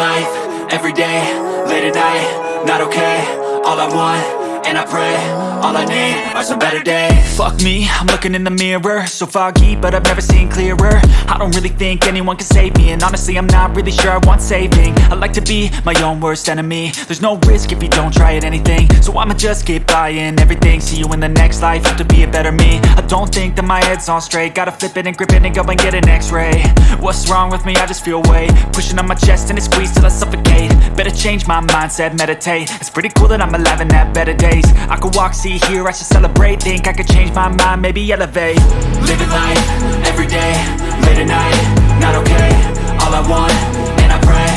life, every day, late at night, not okay. All I want, and I pray, all I need are some better days. Fuck me, I'm looking in the mirror, so foggy, but I've never seen clearer. I don't really think anyone can save me, and honestly I'm not really sure I want saving. I like to be my own worst enemy. There's no risk if you don't try at anything, so I'ma just keep buying everything. See you in the next life, have to be a better me. I don't think that my head's on straight, gotta flip it and grip it and go and get an x-ray. What's wrong with me? I just feel weight pushing on my chest and it squeezes till I suffocate. Better change my mindset, meditate. It's pretty cool that I'm alive and have better days. I could walk, see, hear, I should celebrate. Think I could change my mind, maybe elevate. Living life, every day, late at night, not okay. All I want, and I pray,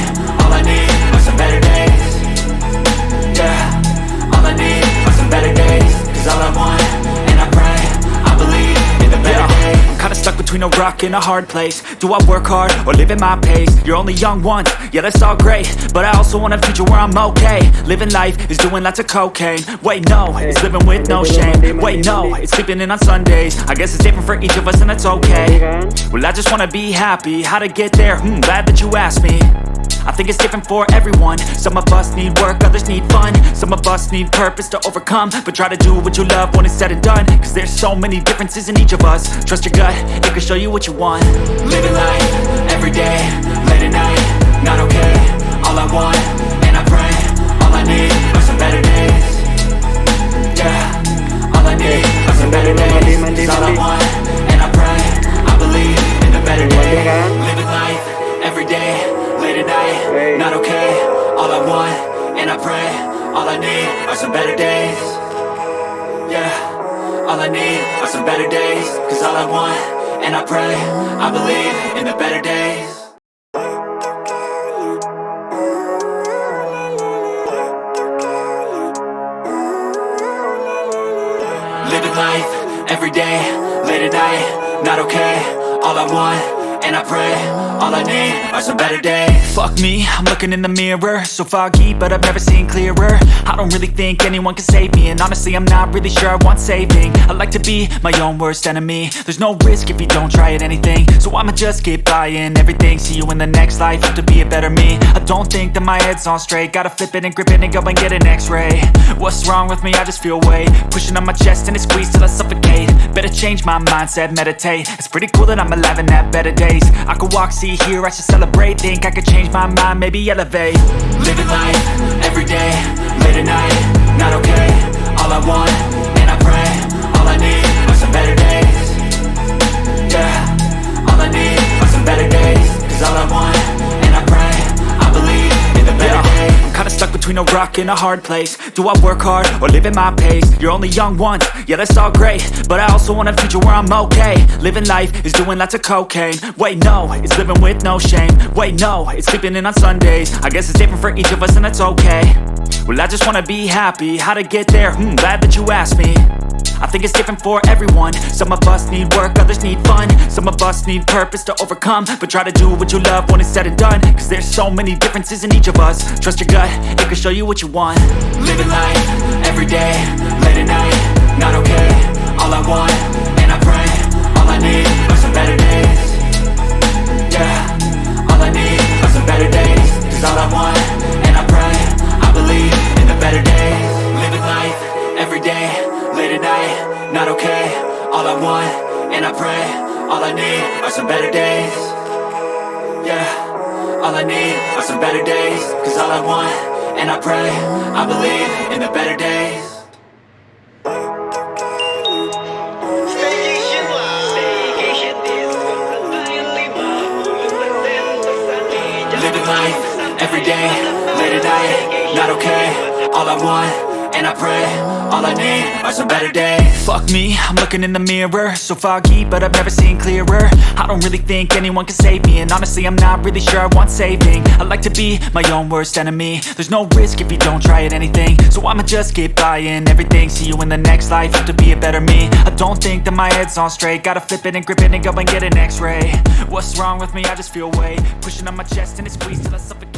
all I need are some better days. Yeah, all I need are some better days. Cause all I want, and I pray, I believe in the better days. I'm kinda stuck between a rock and a hard place. Do I work hard or live at my pace? You're only young once, yeah that's all great, but I also want a future where I'm okay. Living life is doing lots of cocaine. Wait no, it's living with no shame. Wait no, it's sleeping in on Sundays. I guess it's different for each of us and that's okay. Well I just wanna be happy, how to get there? Glad that you asked me. I think it's different for everyone. Some of us need work, others need fun. Some of us need purpose to overcome. But try to do what you love when it's said and done, cause there's so many differences in each of us. Trust your gut, it can show you what you want. Living life, every day, late at night, not okay. All I want, and I pray, all I need are some better days. Yeah, all I need are some better days. Cause all I want, and I pray, I believe in the better days. Living life, every day, late at night, not okay. All I want, and I pray, all I need are some better days. Yeah, all I need are some better days. Cause all I want, and I pray, I believe in the better days. Living life, every day, late at night, not okay. All I want, and I pray, all I need are some better days. Fuck me, I'm looking in the mirror, so foggy, but I've never seen clearer. I don't really think anyone can save me, and honestly I'm not really sure I want saving. I like to be my own worst enemy. There's no risk if you don't try at anything, so I'ma just keep buying everything. See you in the next life, have to be a better me. I don't think that my head's on straight, gotta flip it and grip it and go and get an x-ray. What's wrong with me? I just feel weight pushing on my chest and it squeezes till I suffocate. Better change my mindset, meditate. It's pretty cool that I'm alive and have better days. I could walk, see, hear, I should celebrate. Think I could change my mind, maybe elevate. Living life, every day, late at night, not okay. All I want, and I pray, all I need are some better days. Yeah, all I need are some better days. Cause all I want, and I pray, I believe in the better days. I'm kinda stuck between a rock and a hard place. Do I work hard or live at my pace? You're only young once, yeah that's all great, but I also want a future where I'm okay. Living life is doing lots of cocaine. Wait no, it's living with no shame. Wait no, it's sleeping in on Sundays. I guess it's different for each of us and that's okay. Well I just wanna be happy, how to get there? Glad that you asked me. I think it's different for everyone. Some of us need work, others need fun. Some of us need purpose to overcome. But try to do what you love when it's said and done, cause there's so many differences in each of us. Trust your gut, it can show you what you want. Living life, every day, late at night, not okay. All I want, and I pray, all I need are some better days. Yeah, all I need are some better days. Cause all I want, and I pray, I believe in the better days. Living life, every day, late at night, not okay. All I want, and I pray, all I need are some better days. Yeah, all I need are some better days. Cause all I want, and I pray, I believe in the better days. Living life, every day, late at night, not okay. All I want, and I pray, all I need are some better days. Fuck me, I'm looking in the mirror, so foggy, but I've never seen clearer. I don't really think anyone can save me, and honestly I'm not really sure I want saving. I like to be my own worst enemy. There's no risk if you don't try at anything, so I'ma just keep buying everything. See you in the next life, have to be a better me. I don't think that my head's on straight, gotta flip it and grip it and go and get an x-ray. What's wrong with me? I just feel weight pushing on my chest and it squeezes till I suffocate.